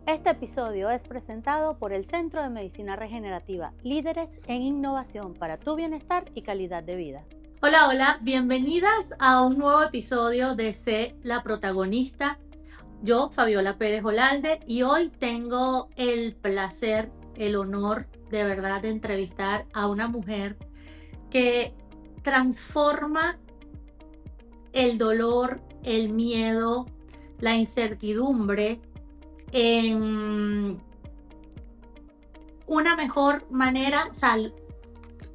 Este episodio es presentado por el Centro de Medicina Regenerativa, líderes en innovación para tu bienestar y calidad de vida. Hola, hola, bienvenidas a un nuevo episodio de Sé la protagonista. Yo, Fabiola Pérez Olalde, y hoy tengo el placer, el honor de verdad de entrevistar a una mujer que transforma el dolor, el miedo, la incertidumbre en una mejor manera, o sea,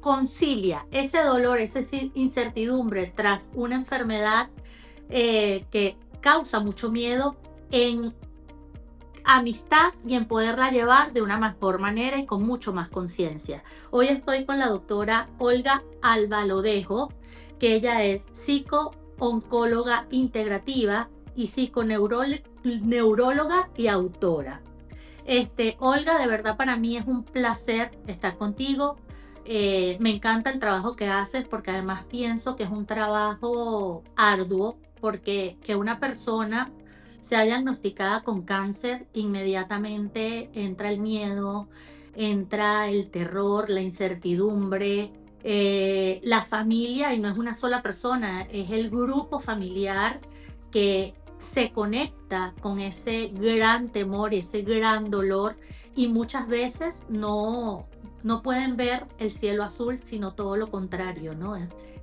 concilia ese dolor, esa incertidumbre tras una enfermedad que causa mucho miedo en amistad y en poderla llevar de una mejor manera y con mucho más conciencia. Hoy estoy con la doctora Olga Albalodejo, que ella es psico-oncóloga integrativa y psiconeuróloga y autora. Olga, de verdad para mí es un placer estar contigo. Me encanta el trabajo que haces porque además pienso que es un trabajo arduo porque que una persona sea diagnosticada con cáncer, inmediatamente entra el miedo, entra el terror, la incertidumbre, la familia, y no es una sola persona, es el grupo familiar que se conecta con ese gran temor y ese gran dolor, y muchas veces no pueden ver el cielo azul, sino todo lo contrario, ¿no?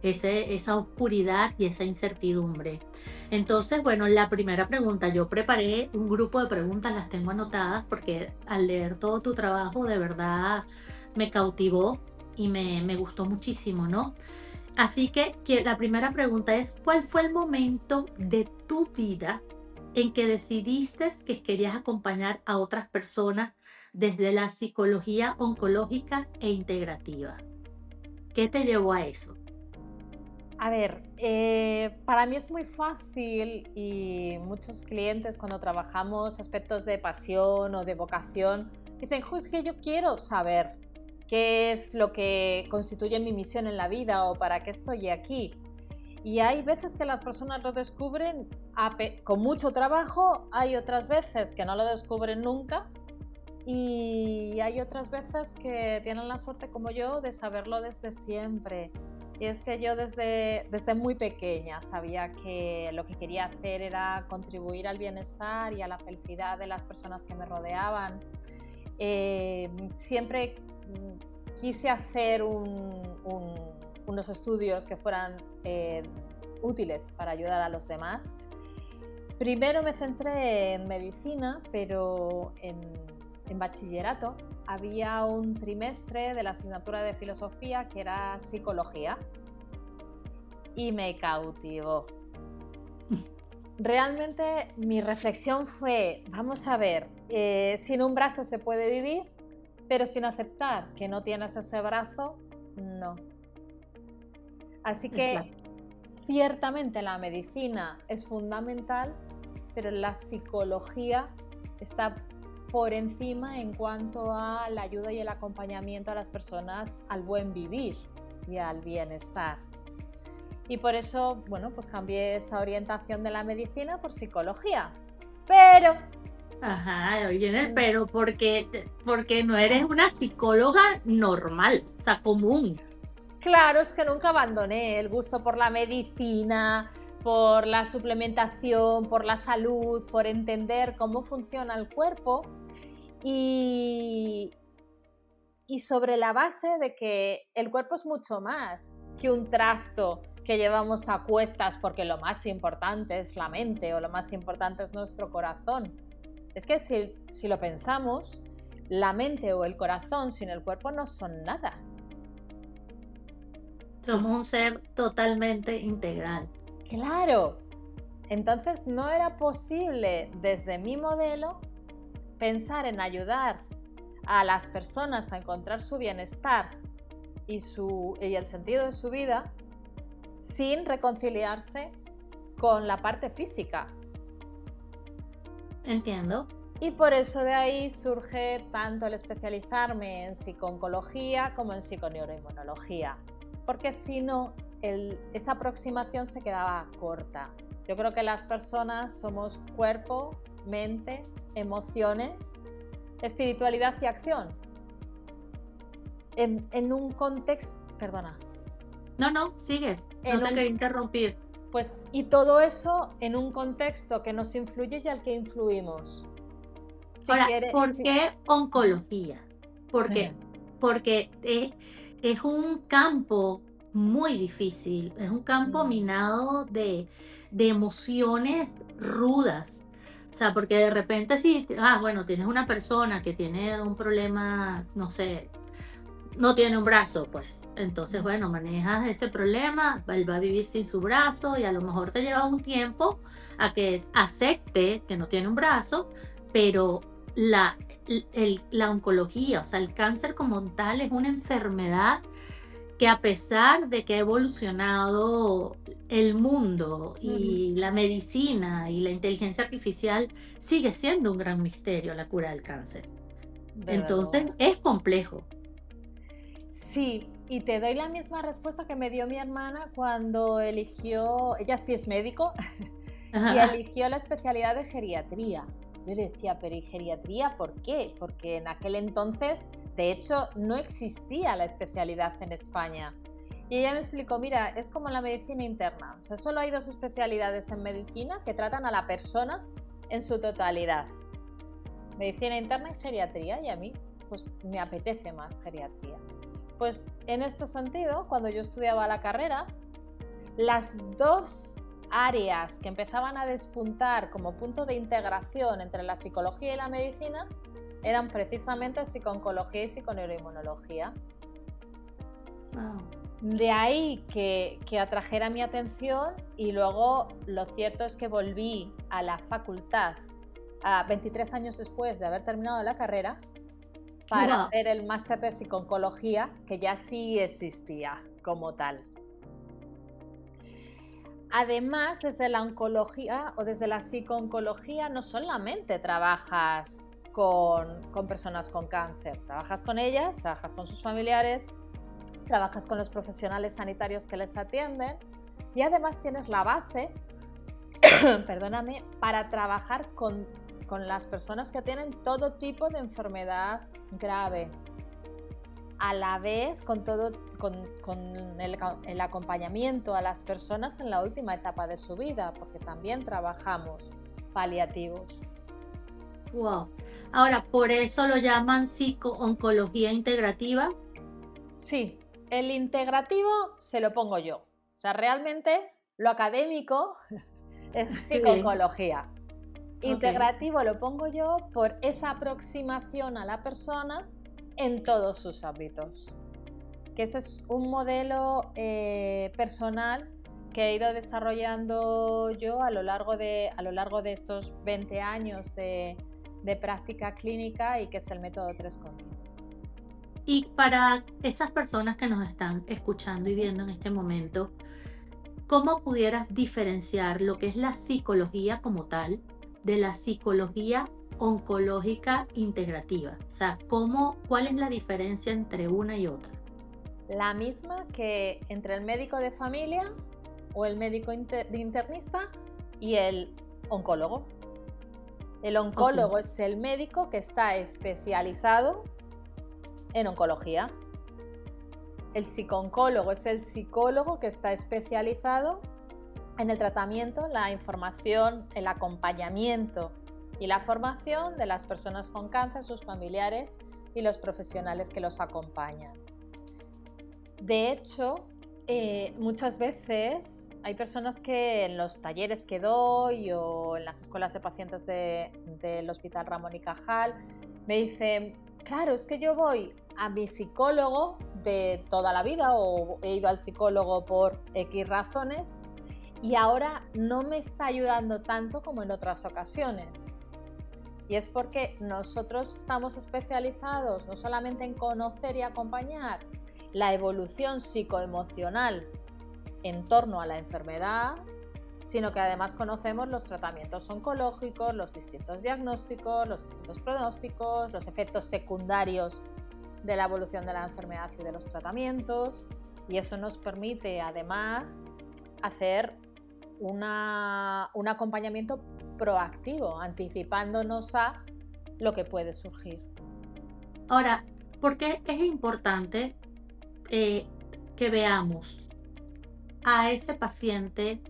Esa oscuridad y esa incertidumbre. Entonces, bueno, la primera pregunta, yo preparé un grupo de preguntas, las tengo anotadas porque al leer todo tu trabajo de verdad me cautivó y me gustó muchísimo, ¿no? Así que la primera pregunta es, ¿cuál fue el momento de tu vida en que decidiste que querías acompañar a otras personas desde la psicología oncológica e integrativa? ¿Qué te llevó a eso? A ver, para mí es muy fácil y muchos clientes cuando trabajamos aspectos de pasión o de vocación dicen: "Jo, es que yo quiero saber qué es lo que constituye mi misión en la vida o para qué estoy aquí". Y hay veces que las personas lo descubren con mucho trabajo, hay otras veces que no lo descubren nunca y hay otras veces que tienen la suerte como yo de saberlo desde siempre. Y es que yo desde muy pequeña sabía que lo que quería hacer era contribuir al bienestar y a la felicidad de las personas que me rodeaban. Siempre quise hacer unos estudios que fueran útiles para ayudar a los demás. Primero me centré en medicina, pero en bachillerato había un trimestre de la asignatura de filosofía que era psicología y me cautivó. Realmente mi reflexión fue, vamos a ver, sin un brazo se puede vivir, pero sin aceptar que no tienes ese brazo, no. Así que Exacto. ciertamente la medicina es fundamental, pero la psicología está por encima en cuanto a la ayuda y el acompañamiento a las personas al buen vivir y al bienestar. Y por eso, bueno, pues cambié esa orientación de la medicina por psicología. Pero, Ajá, viene el mm, pero porque no eres una psicóloga normal, o sea, común. claro, es que nunca abandoné el gusto por la medicina, por la suplementación, por la salud, por entender cómo funciona el cuerpo y, y sobre la base de que el cuerpo es mucho más que un trasto que llevamos a cuestas porque lo más importante es la mente o lo más importante es nuestro corazón. Es que si lo pensamos, la mente o el corazón sin el cuerpo no son nada. Somos un ser totalmente integral. Claro. Entonces no era posible desde mi modelo pensar en ayudar a las personas a encontrar su bienestar y el sentido de su vida sin reconciliarse con la parte física. Entiendo. Y por eso de ahí surge tanto el especializarme en psicooncología como en psiconeuroinmunología, porque si no, esa aproximación se quedaba corta. Yo creo que las personas somos cuerpo, mente, emociones, espiritualidad y acción. En un contexto, perdona. No, sigue, no te quería interrumpir. Pues, y todo eso en un contexto que nos influye y al que influimos. Ahora, ¿por qué oncología? ¿Por qué? Porque es un campo muy difícil, es un campo minado de emociones rudas. O sea, porque de repente si, bueno, tienes una persona que tiene un problema, no sé, no tiene un brazo, pues. Entonces, bueno, manejas ese problema, él va a vivir sin su brazo y a lo mejor te lleva un tiempo a que acepte que no tiene un brazo, pero la oncología, o sea, el cáncer como tal es una enfermedad que a pesar de que ha evolucionado el mundo y la medicina y la inteligencia artificial, sigue siendo un gran misterio la cura del cáncer. Entonces, es complejo. Sí, y te doy la misma respuesta que me dio mi hermana cuando eligió, ella sí es médico, y eligió la especialidad de geriatría. Yo le decía, pero ¿y geriatría por qué? Porque en aquel entonces, de hecho, no existía la especialidad en España. Y ella me explicó, mira, es como la medicina interna. O sea, solo hay 2 especialidades en medicina que tratan a la persona en su totalidad. Medicina interna y geriatría, y a mí pues me apetece más geriatría. Pues en este sentido, cuando yo estudiaba la carrera, las 2 áreas que empezaban a despuntar como punto de integración entre la psicología y la medicina eran precisamente psicooncología y psiconeuroinmunología. Wow. De ahí que atrajera mi atención, y luego lo cierto es que volví a la facultad 23 años después de haber terminado la carrera para hacer el máster de psicooncología, que ya sí existía como tal. Además, desde la oncología o desde la psicooncología no solamente trabajas con personas con cáncer, trabajas con ellas, trabajas con sus familiares, trabajas con los profesionales sanitarios que les atienden, y además tienes la base, perdóname, para trabajar con las personas que tienen todo tipo de enfermedad grave, a la vez con el acompañamiento a las personas en la última etapa de su vida, porque también trabajamos paliativos. Wow. Ahora, ¿por eso lo llaman psicooncología integrativa? Sí, el integrativo se lo pongo yo. O sea, realmente lo académico es psicooncología. Integrativo lo pongo yo por esa aproximación a la persona en todos sus ámbitos. Que ese es un modelo personal que he ido desarrollando yo a lo largo de estos 20 años de práctica clínica, y que es el método 3 continuo. Y para esas personas que nos están escuchando y viendo en este momento, ¿cómo pudieras diferenciar lo que es la psicología como tal de la psicología oncológica integrativa? O sea, ¿cuál es la diferencia entre una y otra? La misma que entre el médico de familia o el médico internista y el oncólogo. El oncólogo es el médico que está especializado en oncología. El psicooncólogo es el psicólogo que está especializado en el tratamiento, la información, el acompañamiento y la formación de las personas con cáncer, sus familiares y los profesionales que los acompañan. De hecho, muchas veces hay personas que en los talleres que doy o en las escuelas de pacientes del Hospital Ramón y Cajal me dicen, claro, es que yo voy a mi psicólogo de toda la vida, o he ido al psicólogo por X razones, y ahora no me está ayudando tanto como en otras ocasiones. Y es porque nosotros estamos especializados no solamente en conocer y acompañar la evolución psicoemocional en torno a la enfermedad, sino que además conocemos los tratamientos oncológicos, los distintos diagnósticos, los distintos pronósticos, los efectos secundarios de la evolución de la enfermedad y de los tratamientos, y eso nos permite además hacer un acompañamiento proactivo, anticipándonos a lo que puede surgir. Ahora, ¿por qué es importante que veamos a ese paciente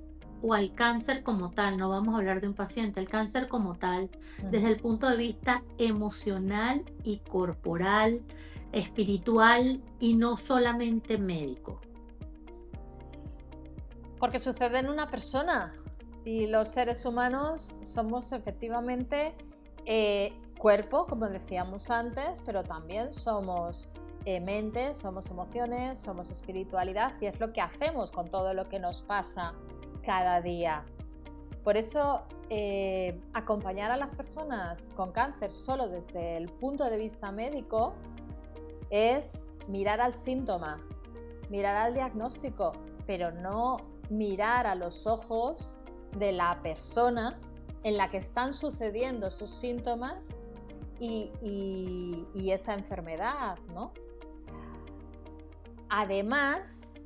o al cáncer como tal? No vamos a hablar de un paciente, el cáncer como tal, desde el punto de vista emocional y corporal, espiritual y no solamente médico. Porque sucede en una persona y los seres humanos somos efectivamente cuerpo, como decíamos antes, pero también somos mente, somos emociones, somos espiritualidad y es lo que hacemos con todo lo que nos pasa cada día. Por eso acompañar a las personas con cáncer solo desde el punto de vista médico es mirar al síntoma, mirar al diagnóstico, pero no mirar a los ojos de la persona en la que están sucediendo esos síntomas y esa enfermedad, ¿no? Además,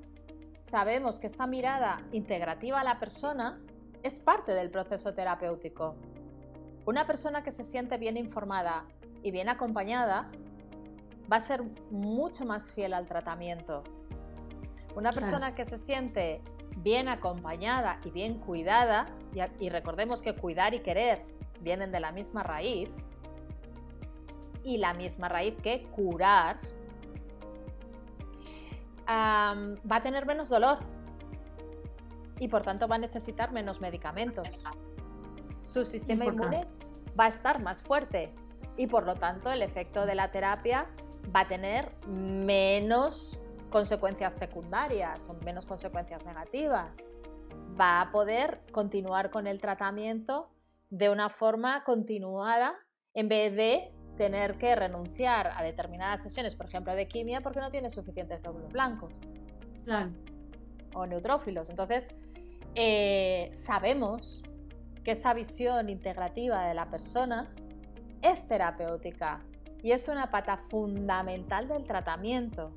sabemos que esta mirada integrativa a la persona es parte del proceso terapéutico. Una persona que se siente bien informada y bien acompañada va a ser mucho más fiel al tratamiento. Una persona que se siente bien acompañada y bien cuidada, y recordemos que cuidar y querer vienen de la misma raíz, y la misma raíz que curar, va a tener menos dolor y por tanto va a necesitar menos medicamentos. Su sistema inmune va a estar más fuerte y por lo tanto el efecto de la terapia va a tener menos consecuencias secundarias o menos consecuencias negativas. Va a poder continuar con el tratamiento de una forma continuada en vez de tener que renunciar a determinadas sesiones, por ejemplo, de quimio, porque no tiene suficientes glóbulos blancos. Claro. O neutrófilos. Entonces, sabemos que esa visión integrativa de la persona es terapéutica y es una pata fundamental del tratamiento.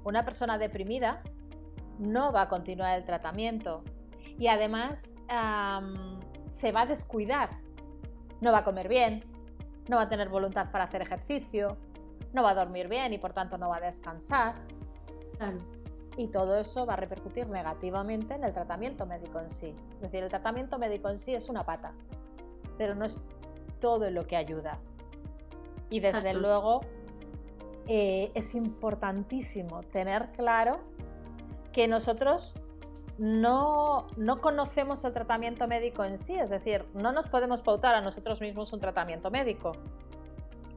Una persona deprimida no va a continuar el tratamiento y además se va a descuidar. No va a comer bien, no va a tener voluntad para hacer ejercicio, no va a dormir bien y por tanto no va a descansar. Claro. Y todo eso va a repercutir negativamente en el tratamiento médico en sí. Es decir, el tratamiento médico en sí es una pata, pero no es todo lo que ayuda. Y desde luego es importantísimo tener claro que nosotros no conocemos el tratamiento médico en sí, es decir, no nos podemos pautar a nosotros mismos un tratamiento médico,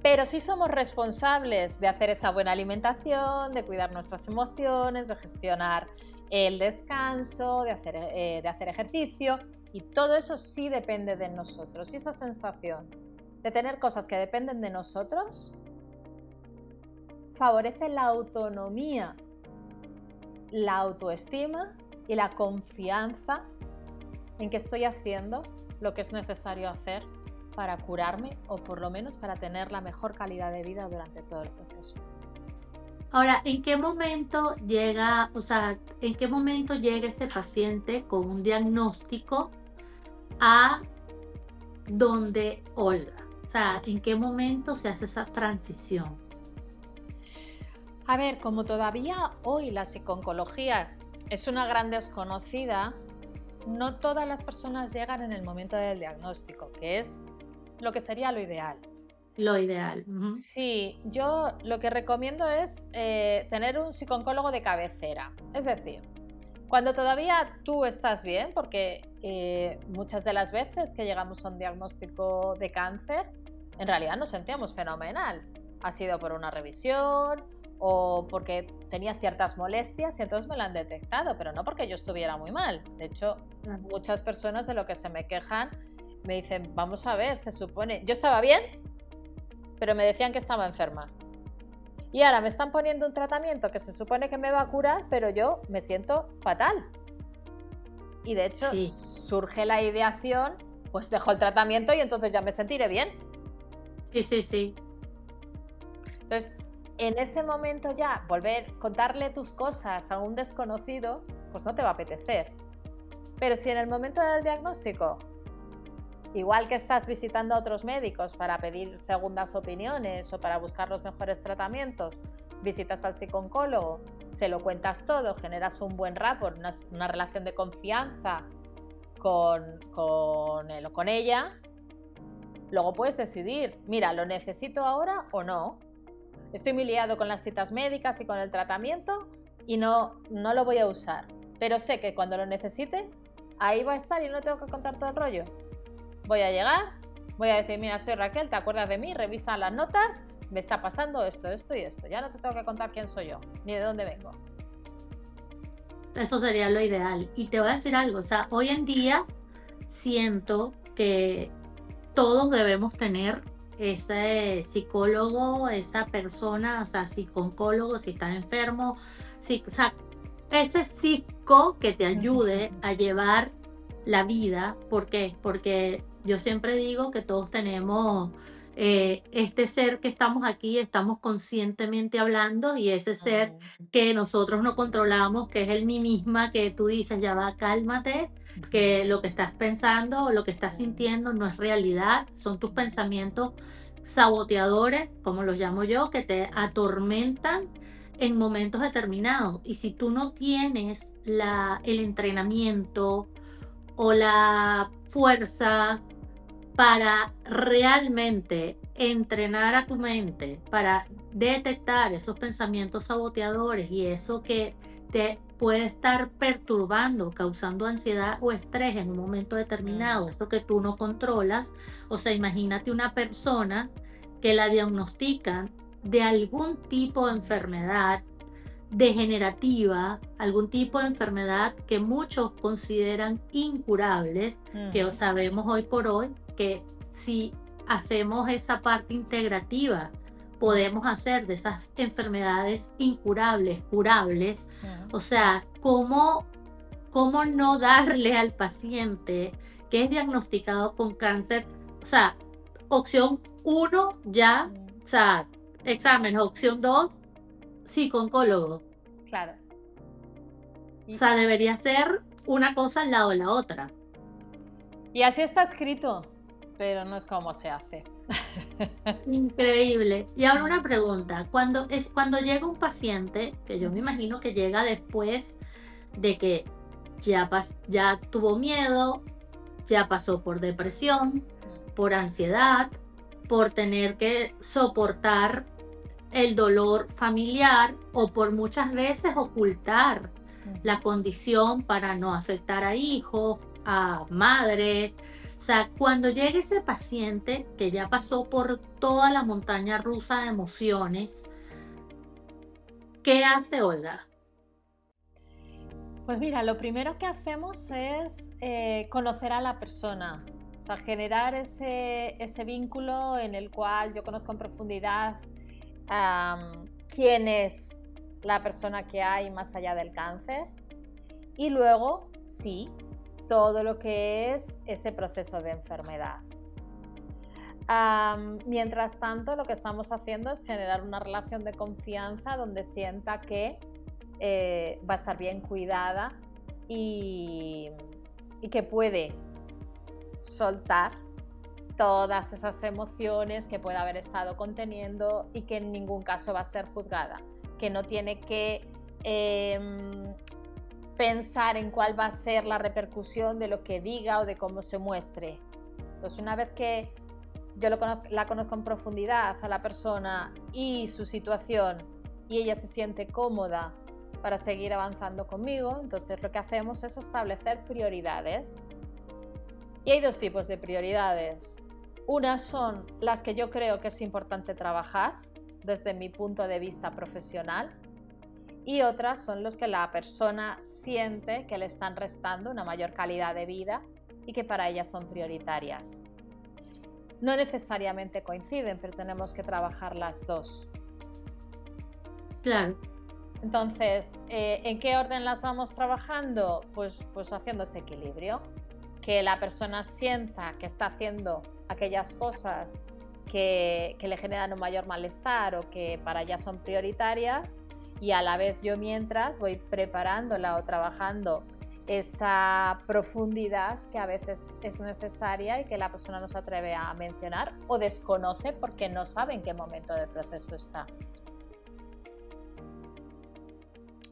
pero sí somos responsables de hacer esa buena alimentación, de cuidar nuestras emociones, de gestionar el descanso, de hacer ejercicio, y todo eso sí depende de nosotros. Y esa sensación de tener cosas que dependen de nosotros favorece la autonomía, la autoestima y la confianza en que estoy haciendo lo que es necesario hacer para curarme o por lo menos para tener la mejor calidad de vida durante todo el proceso. Ahora, ¿en qué momento llega ese paciente con un diagnóstico a donde Olga? O sea, ¿en qué momento se hace esa transición? A ver, como todavía hoy la psico-oncología es una gran desconocida, no todas las personas llegan en el momento del diagnóstico, que es lo que sería lo ideal. Lo ideal. Sí, yo lo que recomiendo es tener un psico-oncólogo de cabecera. Es decir, cuando todavía tú estás bien, porque muchas de las veces que llegamos a un diagnóstico de cáncer, en realidad nos sentíamos fenomenal. Ha sido por una revisión o porque tenía ciertas molestias y entonces me lo han detectado, pero no porque yo estuviera muy mal. De hecho, muchas personas de lo que se me quejan me dicen, vamos a ver, se supone, yo estaba bien, pero me decían que estaba enferma. Y ahora me están poniendo un tratamiento que se supone que me va a curar, pero yo me siento fatal. Y de hecho surge la ideación, pues dejo el tratamiento y entonces ya me sentiré bien. Sí. Entonces, en ese momento ya contarle tus cosas a un desconocido, pues no te va a apetecer. Pero si en el momento del diagnóstico igual que estás visitando a otros médicos para pedir segundas opiniones o para buscar los mejores tratamientos, visitas al psicooncólogo, se lo cuentas todo, generas un buen rapport, una relación de confianza con él o con ella, luego puedes decidir, mira, ¿lo necesito ahora o no? Estoy muy liado con las citas médicas y con el tratamiento y no lo voy a usar, pero sé que cuando lo necesite, ahí va a estar y no tengo que contar todo el rollo. Voy a llegar, voy a decir, mira, soy Raquel, ¿te acuerdas de mí? Revisa las notas, me está pasando esto, esto y esto. Ya no te tengo que contar quién soy yo, ni de dónde vengo. Eso sería lo ideal. Y te voy a decir algo, o sea, hoy en día siento que todos debemos tener ese psicólogo, esa persona, o sea, psicooncólogo, si estás enfermo, o sea, ese psico que te ayude a llevar la vida. ¿Por qué? Porque yo siempre digo que todos tenemos este ser que estamos aquí, estamos conscientemente hablando, y ese ser que nosotros no controlamos, que es el mí misma, que tú dices, ya va, cálmate, que lo que estás pensando o lo que estás sintiendo no es realidad, son tus pensamientos saboteadores, como los llamo yo, que te atormentan en momentos determinados. Y si tú no tienes el entrenamiento o la fuerza para realmente entrenar a tu mente, para detectar esos pensamientos saboteadores y eso que te puede estar perturbando, causando ansiedad o estrés en un momento determinado, eso que tú no controlas. O sea, imagínate una persona que la diagnostican de algún tipo de enfermedad degenerativa, algún tipo de enfermedad que muchos consideran incurable, que sabemos hoy por hoy que si hacemos esa parte integrativa, podemos hacer de esas enfermedades incurables, curables. O sea, ¿cómo no darle al paciente que es diagnosticado con cáncer? O sea, opción 1 ya, o sea, exámenes, opción 2, psicooncólogo. Claro. O sea, debería ser una cosa al lado de la otra. Y así está escrito, pero no es como se hace. Increíble. Y ahora una pregunta, cuando llega un paciente, que yo me imagino que llega después de que ya tuvo miedo, ya pasó por depresión, por ansiedad, por tener que soportar el dolor familiar o por muchas veces ocultar la condición para no afectar a hijos, a madre. O sea, cuando llega ese paciente que ya pasó por toda la montaña rusa de emociones, ¿qué hace Olga? Pues mira, lo primero que hacemos es conocer a la persona, o sea, generar ese vínculo en el cual yo conozco en profundidad quién es la persona que hay más allá del cáncer, y luego, sí, todo lo que es ese proceso de enfermedad. Mientras tanto, lo que estamos haciendo es generar una relación de confianza donde sienta que va a estar bien cuidada y que puede soltar todas esas emociones que puede haber estado conteniendo y que en ningún caso va a ser juzgada, que no tiene que pensar en cuál va a ser la repercusión de lo que diga o de cómo se muestre. Entonces, una vez que yo la conozco en profundidad a la persona y su situación, y ella se siente cómoda para seguir avanzando conmigo, entonces lo que hacemos es establecer prioridades. Y hay dos tipos de prioridades. Unas son las que yo creo que es importante trabajar desde mi punto de vista profesional, y otras son los que la persona siente que le están restando una mayor calidad de vida y que para ella son prioritarias. No necesariamente coinciden, pero tenemos que trabajar las dos. Claro. Entonces, ¿en qué orden las vamos trabajando? Pues haciendo ese equilibrio. Que la persona sienta que está haciendo aquellas cosas que le generan un mayor malestar o que para ella son prioritarias, y a la vez yo mientras voy preparándola o trabajando esa profundidad que a veces es necesaria y que la persona no se atreve a mencionar o desconoce porque no sabe en qué momento del proceso está.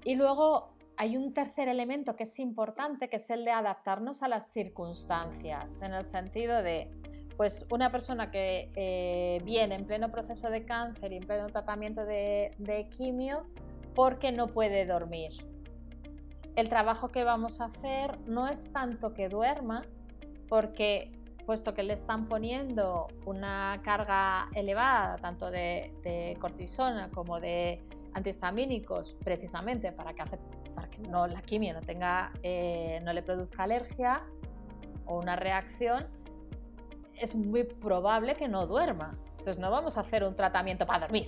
Y luego hay un tercer elemento que es importante, que es el de adaptarnos a las circunstancias, en el sentido de, pues, una persona que viene en pleno proceso de cáncer y en pleno tratamiento de quimio porque no puede dormir. El trabajo que vamos a hacer no es tanto que duerma, porque puesto que le están poniendo una carga elevada tanto de cortisona como de antihistamínicos, precisamente para que la quimio no le produzca alergia o una reacción, es muy probable que no duerma. Entonces no vamos a hacer un tratamiento para dormir.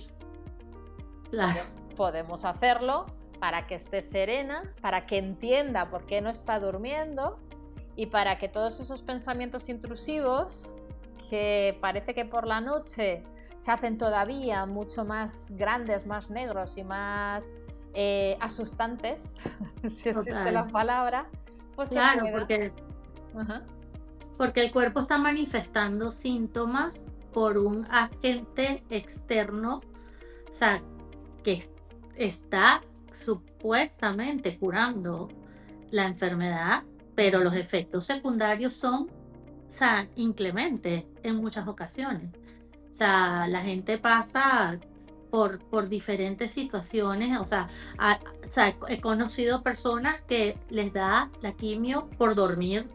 Claro. Podemos hacerlo para que esté serena, para que entienda por qué no está durmiendo y para que todos esos pensamientos intrusivos que parece que por la noche se hacen todavía mucho más grandes, más negros y más asustantes, si existe la palabra, pues claro, que pueda... porque el cuerpo está manifestando síntomas por un agente externo, o sea, que está supuestamente curando la enfermedad, pero los efectos secundarios son, o sea, inclementes en muchas ocasiones. O sea, la gente pasa por diferentes situaciones, o sea, he conocido personas que les da la quimio por dormir,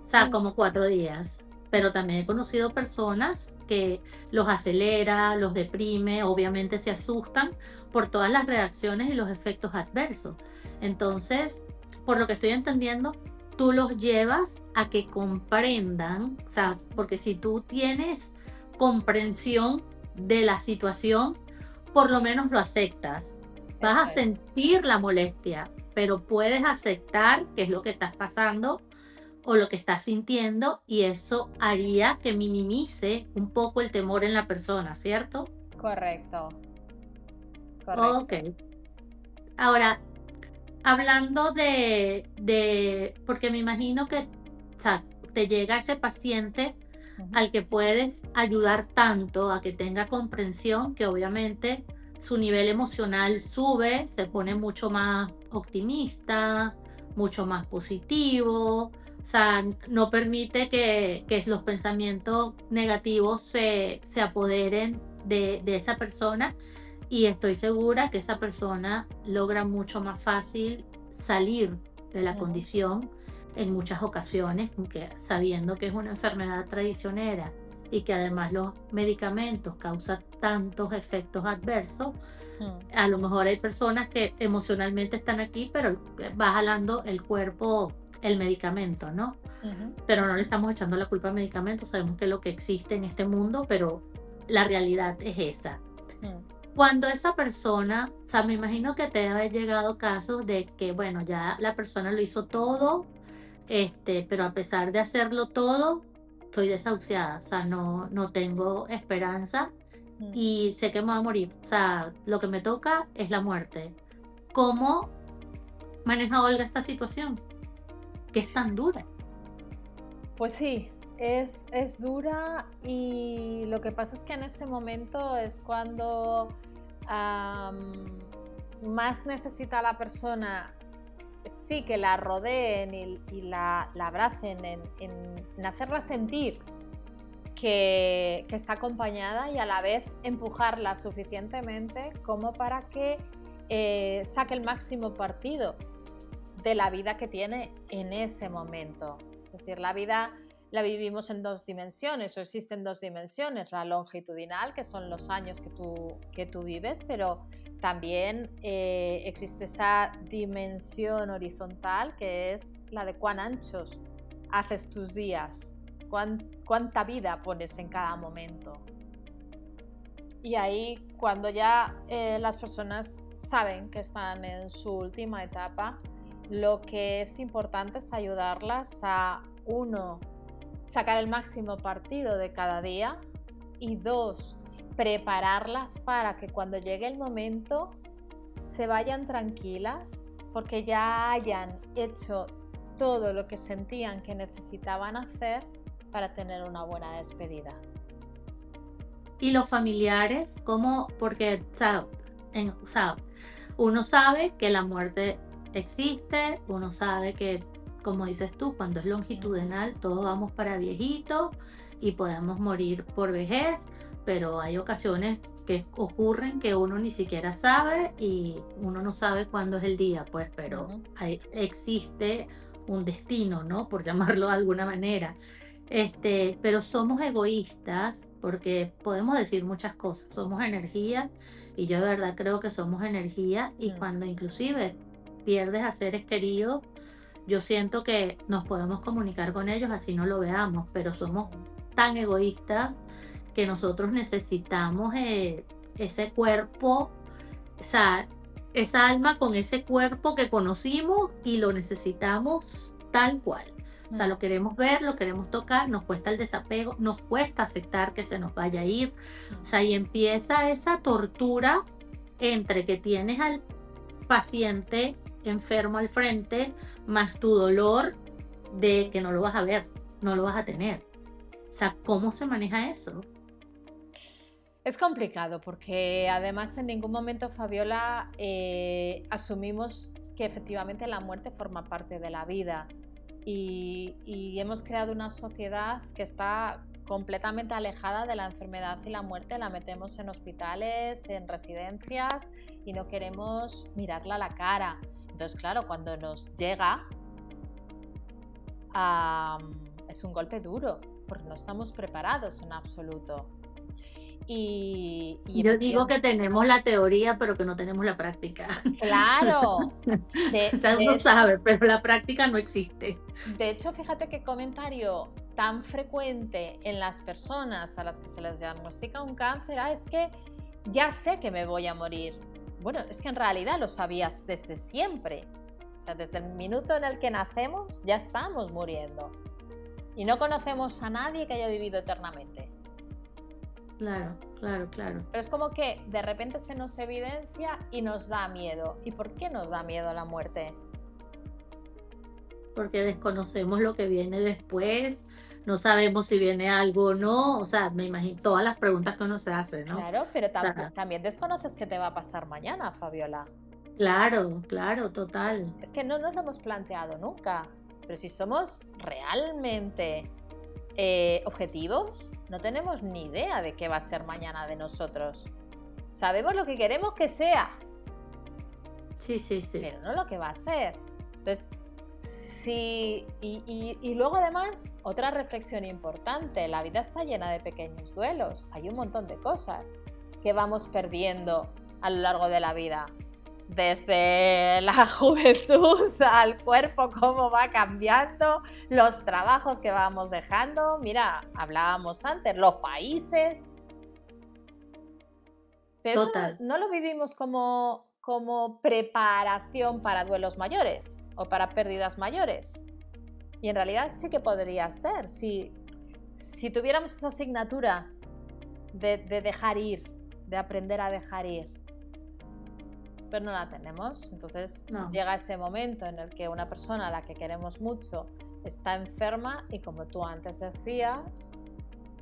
o sea, como 4 días. Pero también he conocido personas que los acelera, los deprime, obviamente se asustan por todas las reacciones y los efectos adversos. Entonces, por lo que estoy entendiendo, tú los llevas a que comprendan, o sea, porque si tú tienes comprensión de la situación, por lo menos lo aceptas. Vas a sentir la molestia, pero puedes aceptar qué es lo que estás pasando o lo que estás sintiendo, y eso haría que minimice un poco el temor en la persona, ¿cierto? Correcto. Ok. Ahora, hablando porque me imagino que, o sea, te llega ese paciente al que puedes ayudar tanto a que tenga comprensión, que obviamente su nivel emocional sube, se pone mucho más optimista, mucho más positivo. O sea, no permite que los pensamientos negativos se apoderen de esa persona, y estoy segura que esa persona logra mucho más fácil salir de la condición en muchas ocasiones, sabiendo que es una enfermedad traicionera y que además los medicamentos causan tantos efectos adversos. A lo mejor hay personas que emocionalmente están aquí, pero va jalando el cuerpo el medicamento, ¿no? Pero no le estamos echando la culpa al medicamento, sabemos que es lo que existe en este mundo, pero la realidad es esa. Cuando esa persona, o sea, me imagino que te debe haber llegado casos de que, bueno, ya la persona lo hizo todo, pero a pesar de hacerlo todo, estoy desahuciada, o sea, no tengo esperanza y sé que me voy a morir, o sea, lo que me toca es la muerte. ¿Cómo maneja Olga esta situación? Que es tan dura. Pues sí, es dura, y lo que pasa es que en ese momento es cuando más necesita a la persona, sí, que la rodeen y la abracen, en hacerla sentir que está acompañada, y a la vez empujarla suficientemente como para que saque el máximo partido de la vida que tiene en ese momento. Es decir, la vida la vivimos en 2 dimensiones, o existen 2 dimensiones, la longitudinal, que son los años que tú vives, pero también existe esa dimensión horizontal, que es la de cuán anchos haces tus días, cuánta vida pones en cada momento. Y ahí, cuando ya las personas saben que están en su última etapa, lo que es importante es ayudarlas a, 1, sacar el máximo partido de cada día, y 2, prepararlas para que cuando llegue el momento se vayan tranquilas, porque ya hayan hecho todo lo que sentían que necesitaban hacer para tener una buena despedida. Y los familiares, ¿cómo? Porque, o sea, uno sabe que la muerte existe, uno sabe que, como dices tú, cuando es longitudinal, todos vamos para viejitos y podemos morir por vejez, pero hay ocasiones que ocurren que uno ni siquiera sabe y uno no sabe cuándo es el día, pues, pero existe un destino, ¿no? Por llamarlo de alguna manera. Pero somos egoístas porque podemos decir muchas cosas, somos energía y yo de verdad creo que somos energía y cuando inclusive pierdes a seres queridos, yo siento que nos podemos comunicar con ellos así no lo veamos, pero somos tan egoístas que nosotros necesitamos ese cuerpo, o sea, esa alma con ese cuerpo que conocimos y lo necesitamos tal cual. O sea, lo queremos ver, lo queremos tocar, nos cuesta el desapego, nos cuesta aceptar que se nos vaya a ir. O sea, y empieza esa tortura entre que tienes al paciente enfermo al frente, más tu dolor de que no lo vas a ver, no lo vas a tener. O sea, ¿cómo se maneja eso? Es complicado porque además en ningún momento, Fabiola, asumimos que efectivamente la muerte forma parte de la vida. Y hemos creado una sociedad que está completamente alejada de la enfermedad y la muerte, la metemos en hospitales, en residencias y no queremos mirarla a la cara. Entonces, claro, cuando nos llega es un golpe duro porque no estamos preparados en absoluto. Y yo digo que tenemos la teoría, pero que no tenemos la práctica. Claro. O sea, uno sabe, pero la práctica no existe. De hecho, fíjate qué comentario tan frecuente en las personas a las que se les diagnostica un cáncer es que ya sé que me voy a morir. Bueno, es que en realidad lo sabías desde siempre. O sea, desde el minuto en el que nacemos ya estamos muriendo. Y no conocemos a nadie que haya vivido eternamente. Claro. Pero es como que de repente se nos evidencia y nos da miedo. ¿Y por qué nos da miedo la muerte? Porque desconocemos lo que viene después, no sabemos si viene algo o no, o sea, me imagino todas las preguntas que uno se hace, ¿no? Claro, pero también desconoces qué te va a pasar mañana, Fabiola. Claro, total. Es que no nos lo hemos planteado nunca, pero si somos realmente objetivos, no tenemos ni idea de qué va a ser mañana de nosotros. Sabemos lo que queremos que sea. Sí. Pero no lo que va a ser. Entonces, sí, y luego además, otra reflexión importante, la vida está llena de pequeños duelos. Hay un montón de cosas que vamos perdiendo a lo largo de la vida. Desde la juventud al cuerpo, cómo va cambiando, los trabajos que vamos dejando. Mira, hablábamos antes, los países. Pero total. No lo vivimos como preparación para duelos mayores o para pérdidas mayores. Y en realidad sí que podría ser. Si tuviéramos esa asignatura de dejar ir, de aprender a dejar ir. Pero no la tenemos. Entonces llega ese momento en el que una persona a la que queremos mucho está enferma y, como tú antes decías,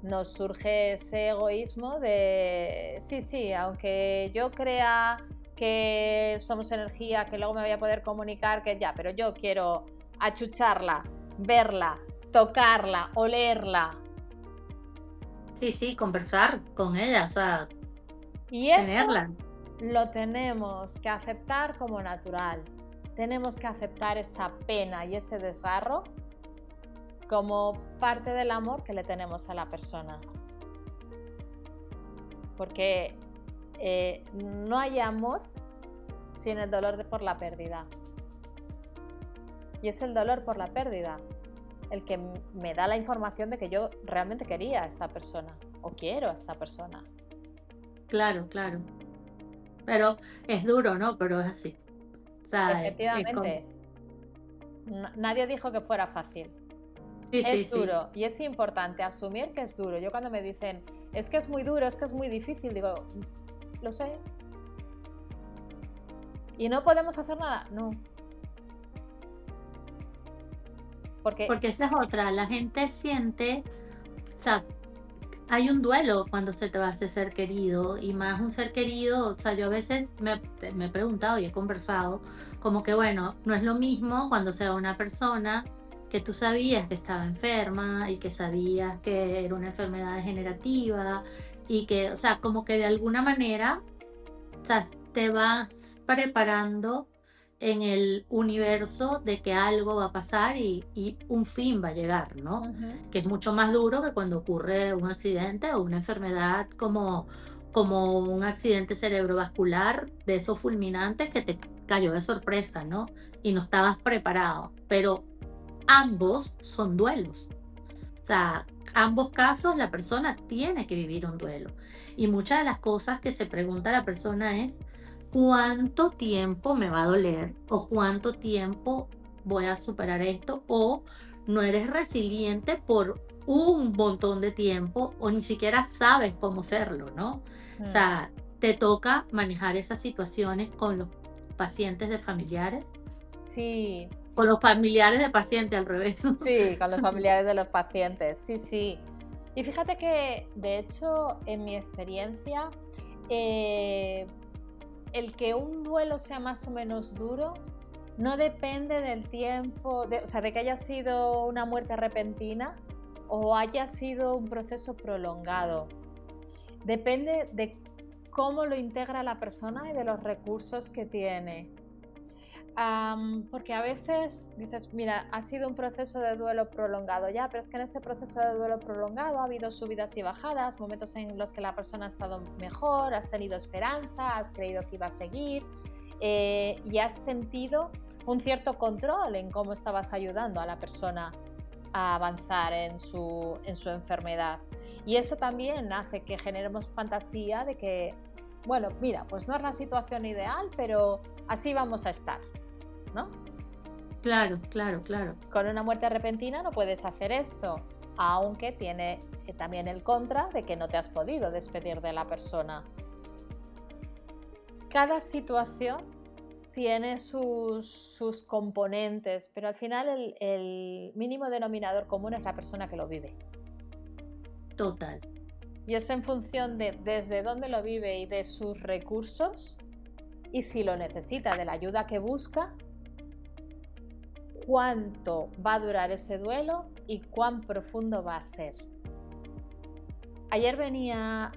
nos surge ese egoísmo de sí, aunque yo crea que somos energía, que luego me voy a poder comunicar, que ya, pero yo quiero achucharla, verla, tocarla, olerla. Sí, conversar con ella, o sea, y eso tenerla. Lo tenemos que aceptar como natural. Tenemos que aceptar esa pena y ese desgarro como parte del amor que le tenemos a la persona. Porque no hay amor sin el dolor por la pérdida. Y es el dolor por la pérdida el que me da la información de que yo realmente quería a esta persona o quiero a esta persona. Claro. Pero es duro, ¿no? Pero es así. O sea, efectivamente. Nadie dijo que fuera fácil. Es duro. Y es importante asumir que es duro. Yo cuando me dicen, es que es muy duro, es que es muy difícil, digo, lo sé. ¿Y no podemos hacer nada? No. Porque Porque esa es otra, la gente siente, o sea, hay un duelo cuando se te va ese ser querido y más un ser querido, o sea, yo a veces me he preguntado y he conversado como que bueno, no es lo mismo cuando sea una persona que tú sabías que estaba enferma y que sabías que era una enfermedad degenerativa y que, o sea, como que de alguna manera, o sea, te vas preparando en el universo de que algo va a pasar y un fin va a llegar, ¿no? ujú, Que es mucho más duro que cuando ocurre un accidente o una enfermedad como un accidente cerebrovascular de esos fulminantes que te cayó de sorpresa, ¿no? Y no estabas preparado. Pero ambos son duelos. O sea, ambos casos la persona tiene que vivir un duelo. Y muchas de las cosas que se pregunta la persona es, ¿cuánto tiempo me va a doler? ¿O cuánto tiempo voy a superar esto? ¿O no eres resiliente por un montón de tiempo o ni siquiera sabes cómo serlo, ¿no? O mm. sea, te toca manejar esas situaciones con los pacientes de familiares, Sí, con los familiares de paciente al revés. sí, con los familiares de los pacientes, sí, sí. Y fíjate que, de hecho, en mi experiencia, eh, el que un duelo sea más o menos duro no depende del tiempo, o sea, de que haya sido una muerte repentina o haya sido un proceso prolongado. Depende de cómo lo integra la persona y de los recursos que tiene. Porque a veces dices, mira, ha sido un proceso de duelo prolongado ya, pero es que en ese proceso de duelo prolongado ha habido subidas y bajadas, momentos en los que la persona ha estado mejor, has tenido esperanza, has creído que iba a seguir y has sentido un cierto control en cómo estabas ayudando a la persona a avanzar en su enfermedad. Y eso también hace que generemos fantasía de que, bueno, mira, pues no es la situación ideal, pero así vamos a estar, ¿no? Claro, claro, claro. Con una muerte repentina no puedes hacer esto, aunque tiene también el contra de que no te has podido despedir de la persona. Cada situación tiene sus componentes, pero al final el mínimo denominador común es la persona que lo vive. Total. Y es en función de desde dónde lo vive y de sus recursos, y si lo necesita, de la ayuda que busca, cuánto va a durar ese duelo y cuán profundo va a ser. Ayer venía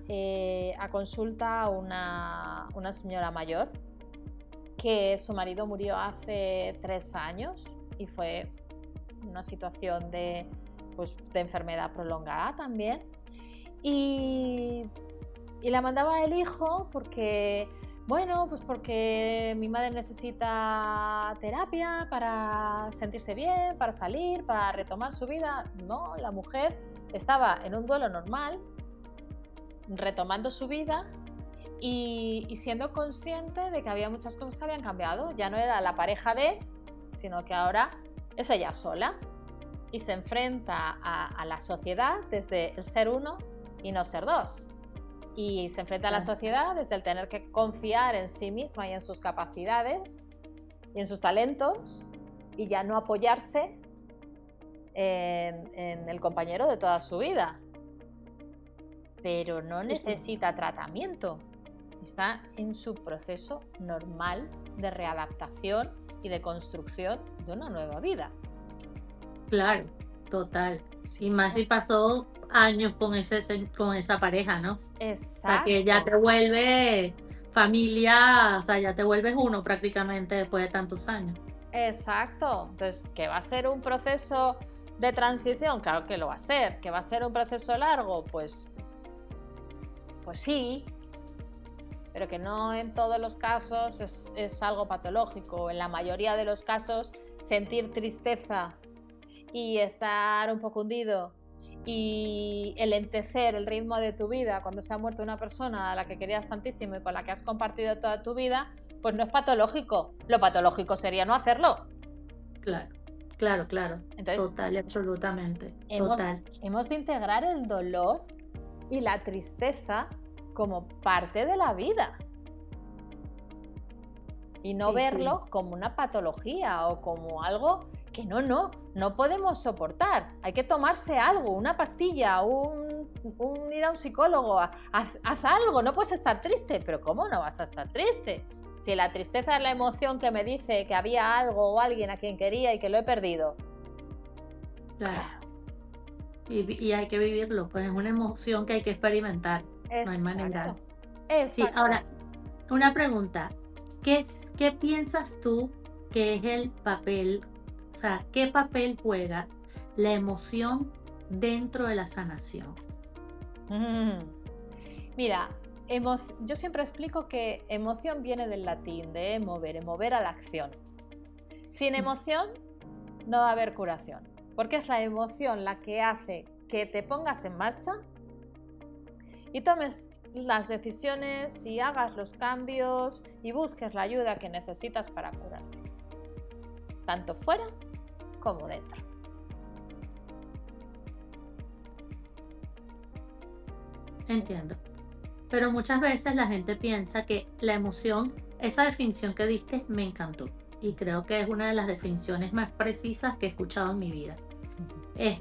a consulta una señora mayor que su marido murió hace 3 años y fue una situación de enfermedad prolongada también. Y la mandaba el hijo porque, bueno, pues porque mi madre necesita terapia para sentirse bien, para salir, para retomar su vida. No, la mujer estaba en un duelo normal, retomando su vida y siendo consciente de que había muchas cosas que habían cambiado. Ya no era la pareja sino que ahora es ella sola y se enfrenta a la sociedad desde el ser uno y no ser dos. Y se enfrenta a la sociedad desde el tener que confiar en sí misma y en sus capacidades y en sus talentos y ya no apoyarse en el compañero de toda su vida. Pero no necesita tratamiento. Está en su proceso normal de readaptación y de construcción de una nueva vida. Claro, total. Sí. Y más si pasó años con esa pareja, ¿no? Exacto. O sea, que ya te vuelve familia, o sea, ya te vuelves uno prácticamente después de tantos años. Exacto. Entonces, ¿que va a ser un proceso de transición? Claro que lo va a ser. ¿Que va a ser un proceso largo? Pues sí, pero que no en todos los casos es algo patológico. En la mayoría de los casos, sentir tristeza y estar un poco hundido y enlentecer el ritmo de tu vida cuando se ha muerto una persona a la que querías tantísimo y con la que has compartido toda tu vida, pues no es patológico. Lo patológico sería no hacerlo. Claro. Entonces, total y absolutamente. Hemos de integrar el dolor y la tristeza como parte de la vida y no verlo como una patología o como algo que no podemos soportar. Hay que tomarse algo, una pastilla, ir a un psicólogo, haz algo, no puedes estar triste. Pero ¿cómo no vas a estar triste? Si la tristeza es la emoción que me dice que había algo o alguien a quien quería y que lo he perdido. Claro. Y hay que vivirlo, pues es una emoción que hay que experimentar. No hay manera. Sí, ahora, una pregunta. ¿Qué piensas tú que es el papel, o sea, qué papel juega la emoción dentro de la sanación? Mira, yo siempre explico que emoción viene del latín, de mover a la acción. Sin emoción no va a haber curación, porque es la emoción la que hace que te pongas en marcha y tomes las decisiones y hagas los cambios y busques la ayuda que necesitas para curarte, tanto fuera como dentro. Entiendo. Pero muchas veces la gente piensa que la emoción, esa definición que diste me encantó y creo que es una de las definiciones más precisas que he escuchado en mi vida.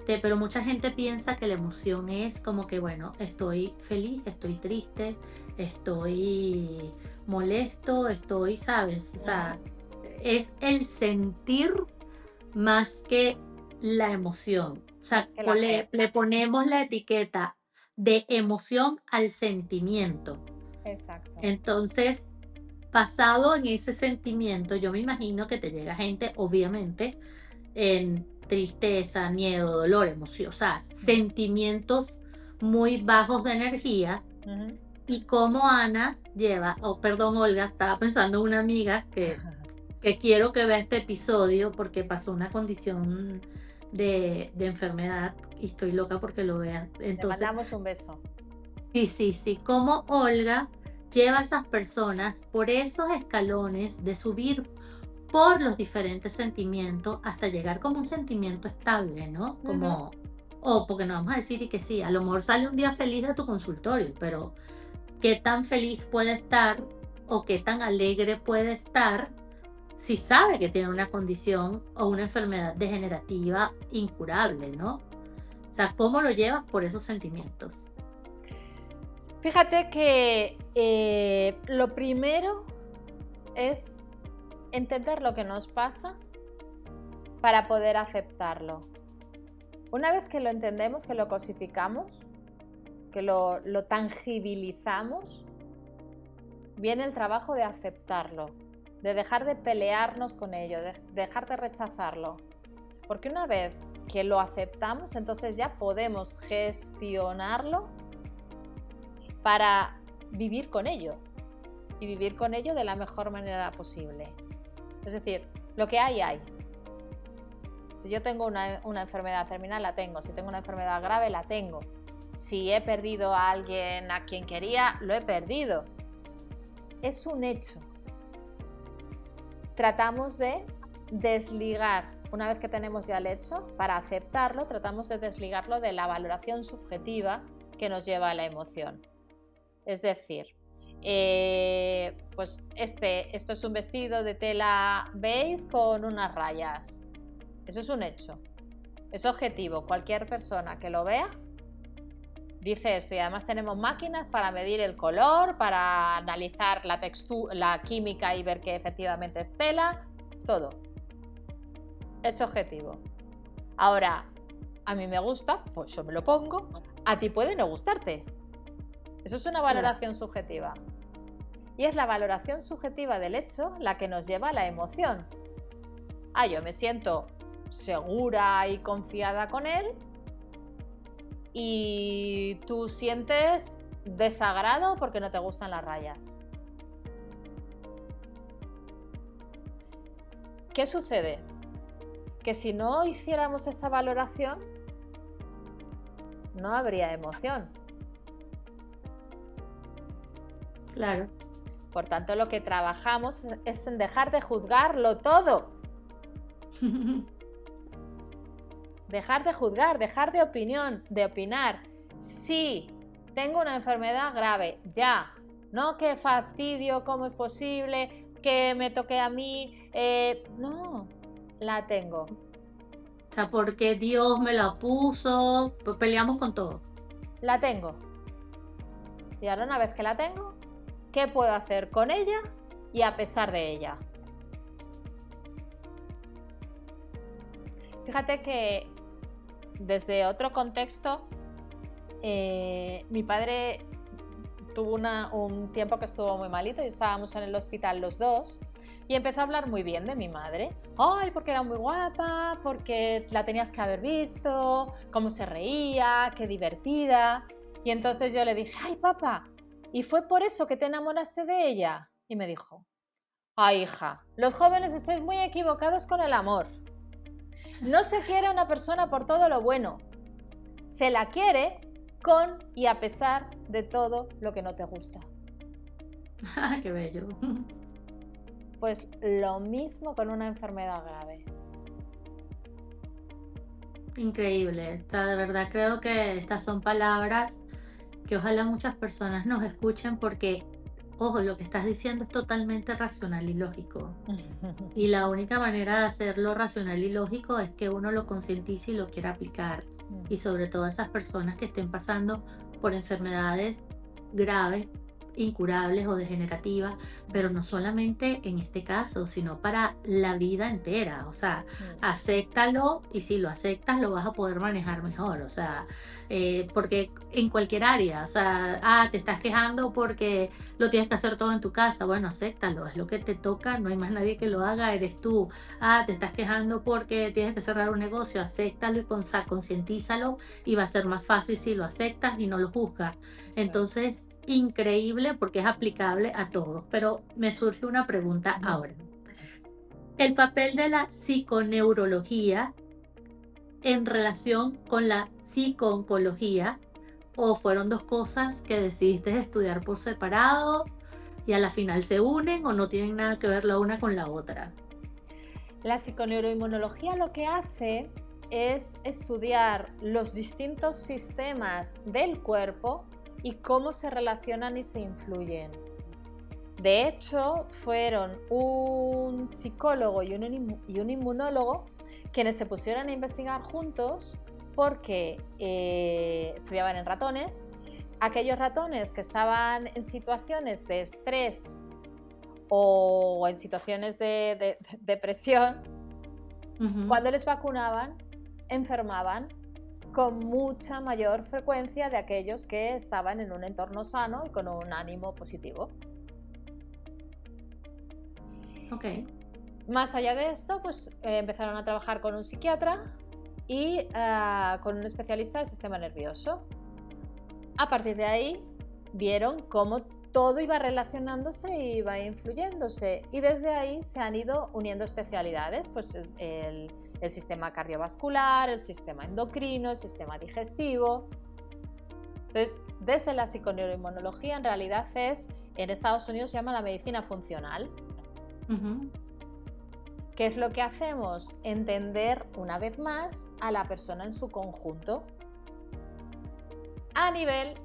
Pero mucha gente piensa que la emoción es como que, bueno, estoy feliz, estoy triste, estoy molesto, ¿sabes? O sea, es el sentir más que la emoción. O sea, le ponemos la etiqueta de emoción al sentimiento. Exacto. Entonces, basado en ese sentimiento, yo me imagino que te llega gente, obviamente, en tristeza, miedo, dolor, emoción, o sea, sentimientos muy bajos de energía. Y como Ana lleva, Olga, estaba pensando en una amiga que quiero que vea este episodio porque pasó una condición de enfermedad y estoy loca porque lo vea. Entonces, le mandamos un beso. Sí, como Olga lleva a esas personas por esos escalones de subir por los diferentes sentimientos hasta llegar como un sentimiento estable, ¿no? Como, porque no vamos a decir y que sí, a lo mejor sale un día feliz de tu consultorio, pero ¿qué tan feliz puede estar o qué tan alegre puede estar si sabe que tiene una condición o una enfermedad degenerativa incurable, ¿no? O sea, ¿cómo lo llevas por esos sentimientos? Fíjate que lo primero es entender lo que nos pasa para poder aceptarlo. Una vez que lo entendemos, que lo cosificamos, que lo tangibilizamos, viene el trabajo de aceptarlo, de dejar de pelearnos con ello, de dejar de rechazarlo. Porque una vez que lo aceptamos, entonces ya podemos gestionarlo para vivir con ello y vivir con ello de la mejor manera posible. Es decir, lo que hay. Si yo tengo una enfermedad terminal, la tengo. Si tengo una enfermedad grave, la tengo. Si he perdido a alguien a quien quería, lo he perdido. Es un hecho. Tratamos de desligar, una vez que tenemos ya el hecho, para aceptarlo, tratamos de desligarlo de la valoración subjetiva que nos lleva a la emoción. Es decir, pues esto es un vestido de tela beige con unas rayas. Eso es un hecho. Es objetivo. Cualquier persona que lo vea dice esto. Y además tenemos máquinas para medir el color, para analizar la textura, la química y ver que efectivamente es tela. Todo. Hecho objetivo. Ahora, a mí me gusta, pues yo me lo pongo. A ti puede no gustarte. Eso es una valoración subjetiva. Y es la valoración subjetiva del hecho la que nos lleva a la emoción. Yo me siento segura y confiada con él y tú sientes desagrado porque no te gustan las rayas. ¿Qué sucede? Que si no hiciéramos esa valoración, no habría emoción. Claro. Por tanto, lo que trabajamos es en dejar de juzgarlo todo. Dejar de juzgar, dejar de opinar. Sí, tengo una enfermedad grave, ya. No, qué fastidio, cómo es posible que me toque a mí. No, la tengo. O sea, porque Dios me la puso, peleamos con todo. La tengo. Y ahora una vez que la tengo, ¿qué puedo hacer con ella y a pesar de ella? Fíjate que desde otro contexto, mi padre tuvo un tiempo que estuvo muy malito y estábamos en el hospital los dos y empezó a hablar muy bien de mi madre. Ay, porque era muy guapa, porque la tenías que haber visto, cómo se reía, qué divertida. Y entonces yo le dije, ay, papá, ¿y fue por eso que te enamoraste de ella? Y me dijo, ay, hija, los jóvenes estáis muy equivocados con el amor. No se quiere a una persona por todo lo bueno. Se la quiere con y a pesar de todo lo que no te gusta. Qué bello. Pues lo mismo con una enfermedad grave. Increíble. O sea, de verdad creo que estas son palabras que ojalá muchas personas nos escuchen porque, ojo, lo que estás diciendo es totalmente racional y lógico. Y la única manera de hacerlo racional y lógico es que uno lo concientice y lo quiera aplicar. Y sobre todo esas personas que estén pasando por enfermedades graves, incurables o degenerativas, pero no solamente en este caso, sino para la vida entera. O sea, acéptalo y si lo aceptas lo vas a poder manejar mejor. O sea, porque en cualquier área, o sea, te estás quejando porque lo tienes que hacer todo en tu casa. Bueno, acéptalo, es lo que te toca, no hay más nadie que lo haga, eres tú. Te estás quejando porque tienes que cerrar un negocio, acéptalo y concientízalo y va a ser más fácil si lo aceptas y no lo juzgas. Entonces, increíble porque es aplicable a todos. Pero me surge una pregunta ahora. El papel de la psiconeurología en relación con la psicooncología, o fueron dos cosas que decidiste estudiar por separado y a la final se unen o no tienen nada que ver la una con la otra. La psiconeuroinmunología lo que hace es estudiar los distintos sistemas del cuerpo y cómo se relacionan y se influyen. De hecho, fueron un psicólogo y un inmunólogo quienes se pusieron a investigar juntos porque estudiaban en ratones. Aquellos ratones que estaban en situaciones de estrés o en situaciones de depresión, cuando les vacunaban, enfermaban con mucha mayor frecuencia de aquellos que estaban en un entorno sano y con un ánimo positivo. Ok. Más allá de esto, pues empezaron a trabajar con un psiquiatra y con un especialista del sistema nervioso. A partir de ahí vieron cómo todo iba relacionándose e iba influyéndose y desde ahí se han ido uniendo especialidades, pues el sistema cardiovascular, el sistema endocrino, el sistema digestivo. Entonces, desde la psiconeuroinmunología en realidad en Estados Unidos se llama la medicina funcional. ¿Qué es lo que hacemos? Entender una vez más a la persona en su conjunto a nivel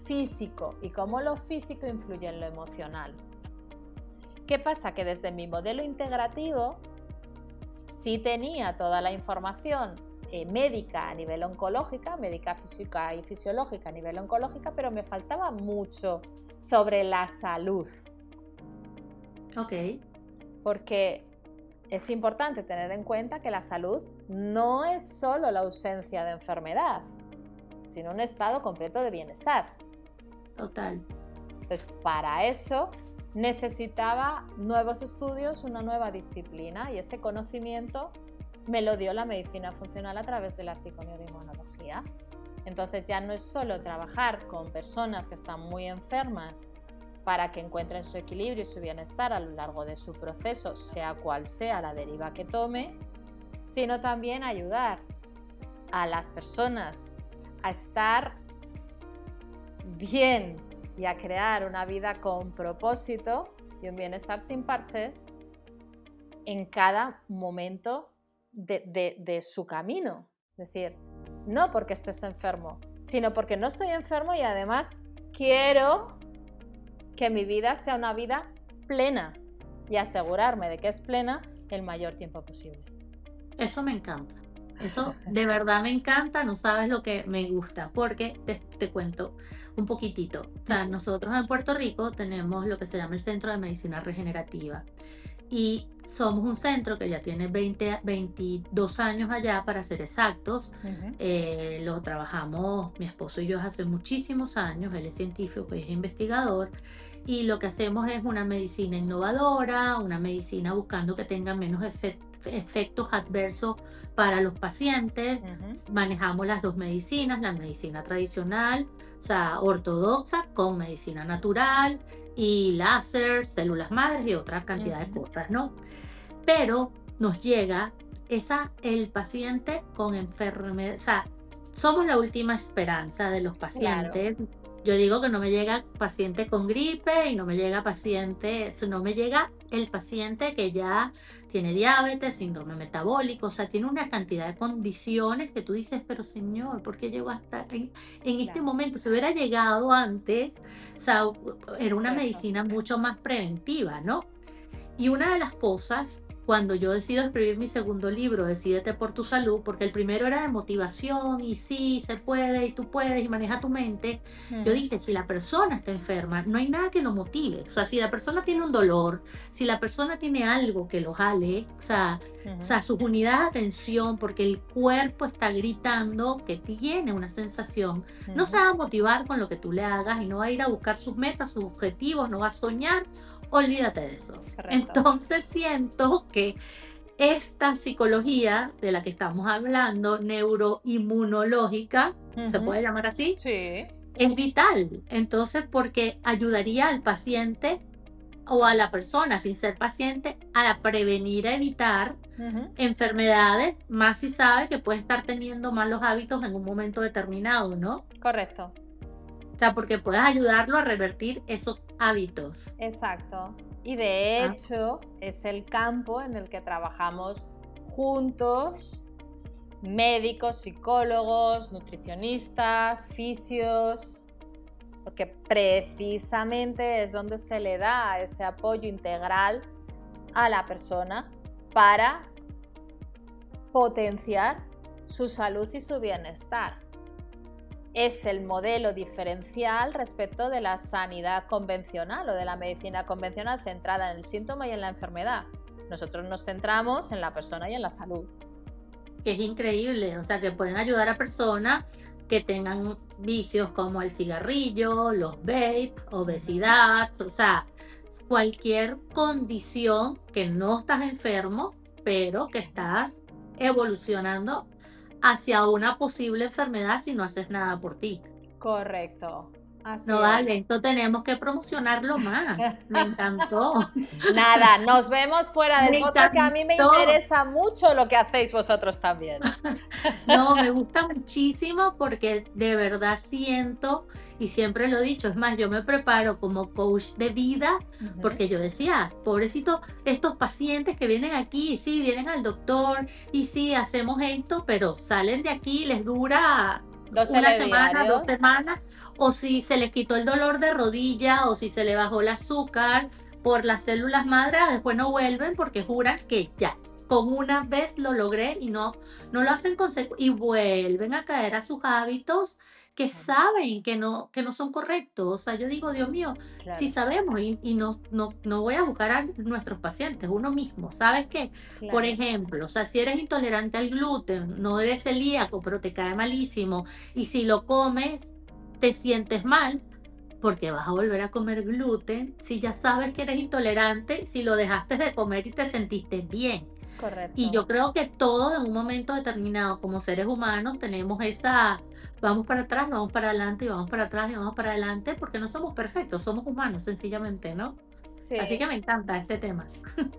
físico y cómo lo físico influye en lo emocional. ¿Qué pasa? Que desde mi modelo integrativo sí tenía toda la información médica a nivel oncológica, médica física y fisiológica a nivel oncológica, pero me faltaba mucho sobre la salud. Ok. Porque es importante tener en cuenta que la salud no es solo la ausencia de enfermedad, sino un estado completo de bienestar. Total. Entonces, para eso necesitaba nuevos estudios, una nueva disciplina, y ese conocimiento me lo dio la medicina funcional a través de la psiconeuroinmunología. Entonces ya no es solo trabajar con personas que están muy enfermas para que encuentren su equilibrio y su bienestar a lo largo de su proceso, sea cual sea la deriva que tome, sino también ayudar a las personas a estar bien y a crear una vida con propósito y un bienestar sin parches en cada momento de su camino. Es decir, no porque estés enfermo, sino porque no estoy enfermo y además quiero que mi vida sea una vida plena y asegurarme de que es plena el mayor tiempo posible. Eso me encanta. Eso de verdad me encanta, no sabes lo que me gusta, porque te cuento un poquitito. O sea, nosotros en Puerto Rico tenemos lo que se llama el Centro de Medicina Regenerativa y somos un centro que ya tiene 22 años allá, para ser exactos. Lo trabajamos mi esposo y yo hace muchísimos años. Él es científico y es investigador, y lo que hacemos es una medicina innovadora, una medicina buscando que tenga menos efectos adversos para los pacientes. Manejamos las dos medicinas, la medicina tradicional, o sea, ortodoxa, con medicina natural y láser, células madres y otra cantidad de cosas, ¿no? Pero nos llega el paciente con enfermedad, o sea, somos la última esperanza de los pacientes. Claro. Yo digo que no me llega paciente con gripe y no me llega el paciente que ya tiene diabetes, síndrome metabólico, o sea, tiene una cantidad de condiciones que tú dices, pero señor, ¿por qué llegó hasta en este momento? Si hubiera llegado antes, o sea, era una medicina mucho más preventiva, ¿no? Y una de las cosas, cuando yo decido escribir mi segundo libro, Decídete por tu salud, porque el primero era de motivación y sí, se puede y tú puedes y maneja tu mente, yo dije, si la persona está enferma, no hay nada que lo motive. O sea, si la persona tiene un dolor, si la persona tiene algo que lo jale, o sea, sus unidades de atención, porque el cuerpo está gritando que tiene una sensación, no se va a motivar con lo que tú le hagas y no va a ir a buscar sus metas, sus objetivos, no va a soñar. Olvídate de eso. Correcto. Entonces siento que esta psicología de la que estamos hablando, neuroinmunológica, ¿se puede llamar así? Sí. Es vital. Entonces, porque ayudaría al paciente o a la persona sin ser paciente a prevenir, a evitar enfermedades, más si sabe que puede estar teniendo malos hábitos en un momento determinado, ¿no? Correcto. O sea, porque puedes ayudarlo a revertir esos hábitos. Exacto. Y de hecho, es el campo en el que trabajamos juntos, médicos, psicólogos, nutricionistas, fisios, porque precisamente es donde se le da ese apoyo integral a la persona para potenciar su salud y su bienestar. Es el modelo diferencial respecto de la sanidad convencional o de la medicina convencional centrada en el síntoma y en la enfermedad. Nosotros nos centramos en la persona y en la salud. Que es increíble, o sea, que pueden ayudar a personas que tengan vicios como el cigarrillo, los vape, obesidad, o sea, cualquier condición que no estás enfermo, pero que estás evolucionando hacia una posible enfermedad si no haces nada por ti. Correcto. Así no es. Vale, esto tenemos que promocionarlo más. Me encantó. Nada, nos vemos fuera del podcast, que a mí me interesa mucho lo que hacéis vosotros también. No, me gusta muchísimo porque de verdad siento, y siempre lo he dicho, es más, yo me preparo como coach de vida, porque yo decía, pobrecito, estos pacientes que vienen aquí, sí, vienen al doctor, y sí, hacemos esto, pero salen de aquí y les dura una semana, 2 semanas, o si se les quitó el dolor de rodilla, o si se le bajó el azúcar por las células madres, después no vuelven porque juran que ya, con una vez lo logré, y no lo hacen y vuelven a caer a sus hábitos que saben que no son correctos. O sea, yo digo, Dios mío, claro, si sabemos, y no voy a juzgar a nuestros pacientes, uno mismo, ¿sabes qué? Claro. Por ejemplo, o sea, si eres intolerante al gluten, no eres celíaco, pero te cae malísimo, y si lo comes, te sientes mal, porque vas a volver a comer gluten si ya sabes que eres intolerante, si lo dejaste de comer y te sentiste bien. Correcto. Y yo creo que todos en un momento determinado como seres humanos tenemos esa, vamos para atrás, vamos para adelante, y vamos para atrás y vamos para adelante, porque no somos perfectos, somos humanos sencillamente, ¿no? Sí. Así que me encanta este tema.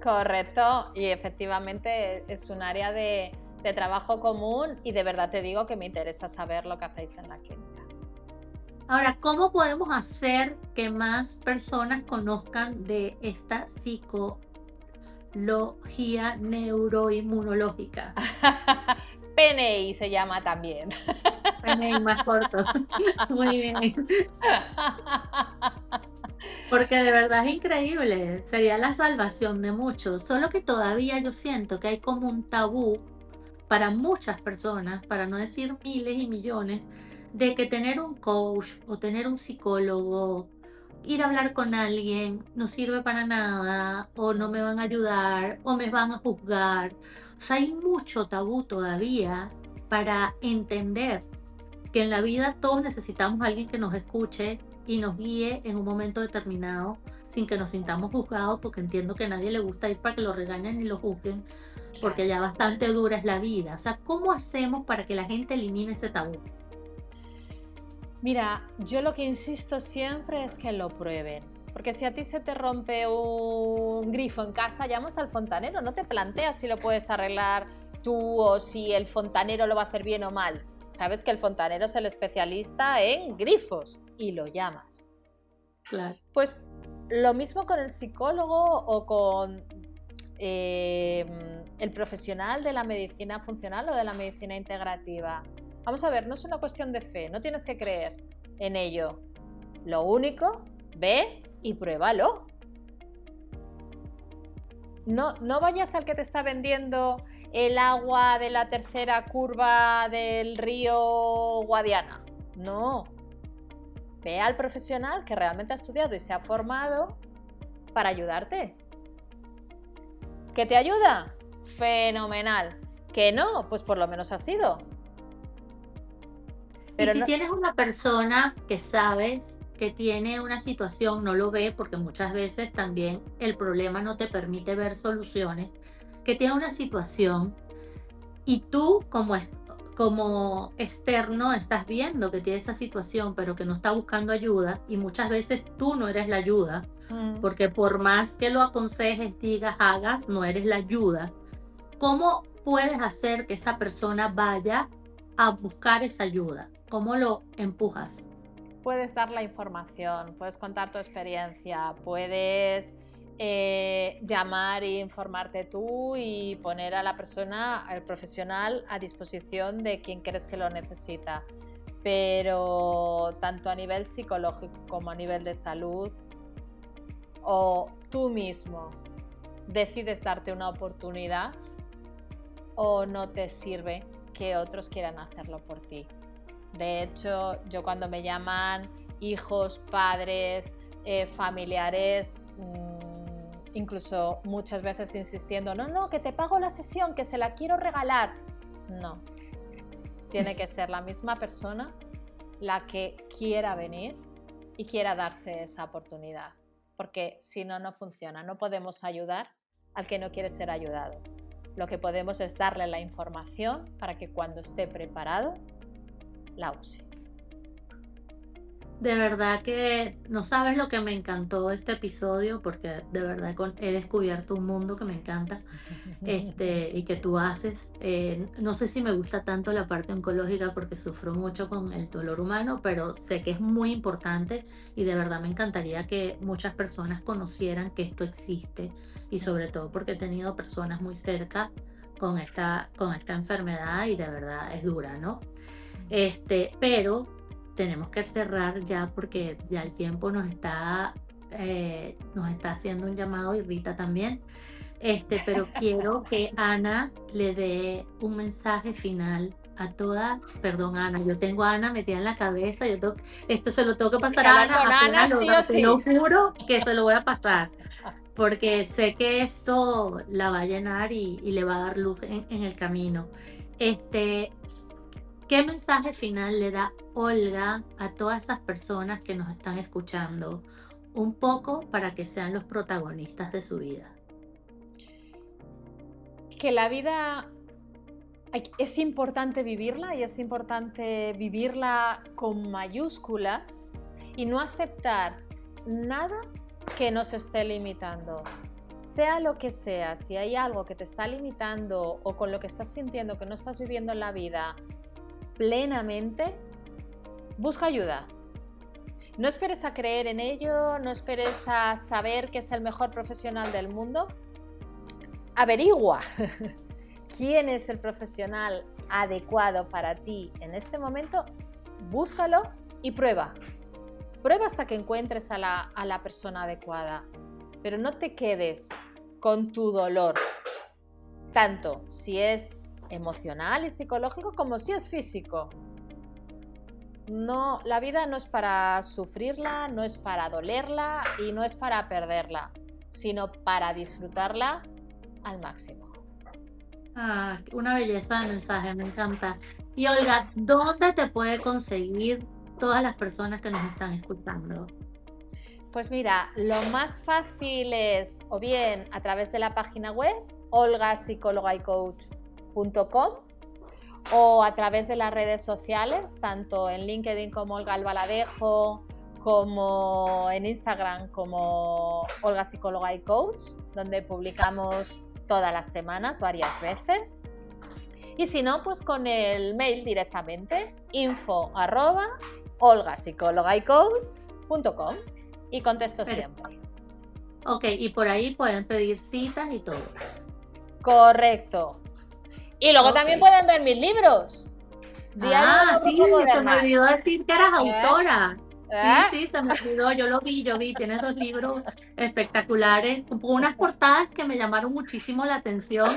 Correcto, y efectivamente es un área de trabajo común, y de verdad te digo que me interesa saber lo que hacéis en la clínica. Ahora, ¿cómo podemos hacer que más personas conozcan de esta psicología neuroinmunológica? PNI se llama también. PNI más corto. Muy bien. Porque de verdad es increíble. Sería la salvación de muchos. Solo que todavía yo siento que hay como un tabú para muchas personas, para no decir miles y millones, de que tener un coach o tener un psicólogo, ir a hablar con alguien, no sirve para nada, o no me van a ayudar, o me van a juzgar. O sea, hay mucho tabú todavía para entender que en la vida todos necesitamos a alguien que nos escuche y nos guíe en un momento determinado sin que nos sintamos juzgados, porque entiendo que a nadie le gusta ir para que lo regañen ni lo juzguen, porque ya bastante dura es la vida. O sea, ¿cómo hacemos para que la gente elimine ese tabú? Mira, yo lo que insisto siempre es que lo prueben. Porque si a ti se te rompe un grifo en casa, llamas al fontanero, no te planteas si lo puedes arreglar tú o si el fontanero lo va a hacer bien o mal. Sabes que el fontanero es el especialista en grifos y lo llamas. Claro. Pues lo mismo con el psicólogo o con el profesional de la medicina funcional o de la medicina integrativa. Vamos a ver, no es una cuestión de fe, no tienes que creer en ello. Lo único, ve y pruébalo. No vayas al que te está vendiendo el agua de la tercera curva del río Guadiana. No. Ve al profesional que realmente ha estudiado y se ha formado para ayudarte. ¿Que te ayuda? Fenomenal. ¿Que no? Pues por lo menos ha sido. Pero y si tienes una persona que sabes que tiene una situación, no lo ve, porque muchas veces también el problema no te permite ver soluciones, que tiene una situación y tú como externo estás viendo que tiene esa situación, pero que no está buscando ayuda, y muchas veces tú no eres la ayuda, porque por más que lo aconsejes, digas, hagas, no eres la ayuda. ¿Cómo puedes hacer que esa persona vaya a buscar esa ayuda? ¿Cómo lo empujas? Puedes dar la información, puedes contar tu experiencia, puedes llamar e informarte tú y poner a la persona, al profesional, a disposición de quien crees que lo necesita. Pero tanto a nivel psicológico como a nivel de salud, o tú mismo decides darte una oportunidad o no te sirve que otros quieran hacerlo por ti. De hecho, yo cuando me llaman hijos, padres, familiares, incluso muchas veces insistiendo, no, que te pago la sesión, que se la quiero regalar. No, tiene que ser la misma persona la que quiera venir y quiera darse esa oportunidad, porque si no, no funciona. No podemos ayudar al que no quiere ser ayudado. Lo que podemos es darle la información para que cuando esté preparado la use. De verdad que no sabes lo que me encantó de este episodio, porque de verdad he descubierto un mundo que me encanta y que tú haces. No sé si me gusta tanto la parte oncológica porque sufro mucho con el dolor humano, pero sé que es muy importante y de verdad me encantaría que muchas personas conocieran que esto existe, y sobre todo porque he tenido personas muy cerca con esta enfermedad y de verdad es dura, ¿no? Pero tenemos que cerrar ya porque ya el tiempo nos está haciendo un llamado, y Rita también. Pero quiero que Ana le dé un mensaje final a todas. Perdón, Ana, yo tengo a Ana metida en la cabeza. Esto se lo tengo que pasar a Ana. Te lo juro que se lo voy a pasar, porque sé que esto la va a llenar y le va a dar luz en el camino. ¿Qué mensaje final le da Olga a todas esas personas que nos están escuchando? Un poco para que sean los protagonistas de su vida. Que la vida es importante vivirla, y es importante vivirla con mayúsculas y no aceptar nada que nos esté limitando. Sea lo que sea, si hay algo que te está limitando o con lo que estás sintiendo que no estás viviendo en la vida plenamente, busca ayuda. No esperes a creer en ello, no esperes a saber que es el mejor profesional del mundo. Averigua quién es el profesional adecuado para ti en este momento, búscalo y prueba. Prueba hasta que encuentres a la persona adecuada, pero no te quedes con tu dolor, tanto si es emocional y psicológico como si es físico. No, la vida no es para sufrirla, no es para dolerla y no es para perderla, sino para disfrutarla al máximo. Ah, una belleza de mensaje, me encanta. Y Olga, ¿dónde te puede conseguir todas las personas que nos están escuchando? Pues mira, lo más fácil es o bien a través de la página web olgapsicólogaycoach.com o a través de las redes sociales, tanto en LinkedIn como Olga Albaladejo, como en Instagram como Olga Psicóloga y Coach, donde publicamos todas las semanas, varias veces. Y si no, pues con el mail directamente, info@olgapsicologaycoach.com y contesto siempre. Ok, y por ahí pueden pedir citas y todo. Correcto. Y luego también pueden ver mis libros. Ah, sí, se me Modernas. olvidó decir que eras autora. ¿Eh? Sí, se me olvidó, yo lo vi, tienes 2 libros espectaculares, con unas portadas que me llamaron muchísimo la atención,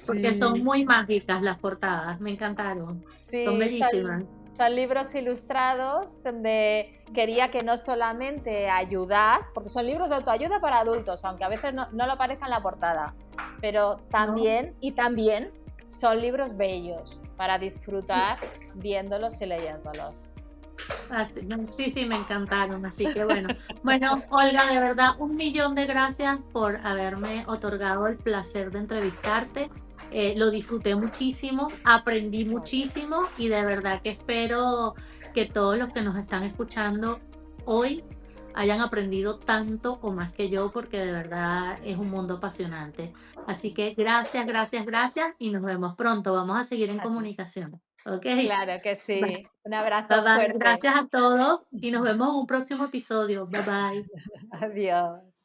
porque son muy mágicas las portadas, me encantaron, son Sí, bellísimas. son libros ilustrados donde quería que no solamente ayudar, porque son libros de autoayuda para adultos, aunque a veces no lo parezca en la portada, pero también, y también son libros bellos para disfrutar viéndolos y leyéndolos. Sí, me encantaron, así que bueno. Bueno, Olga, de verdad, 1.000.000 de gracias por haberme otorgado el placer de entrevistarte. Lo disfruté muchísimo, aprendí muchísimo y de verdad que espero que todos los que nos están escuchando hoy hayan aprendido tanto o más que yo, porque de verdad es un mundo apasionante. Así que gracias, gracias, gracias y nos vemos pronto. Vamos a seguir en comunicación. ¿Ok? Claro que sí. Un abrazo Bye bye. fuerte. Gracias a todos y nos vemos en un próximo episodio. Bye bye. Adiós.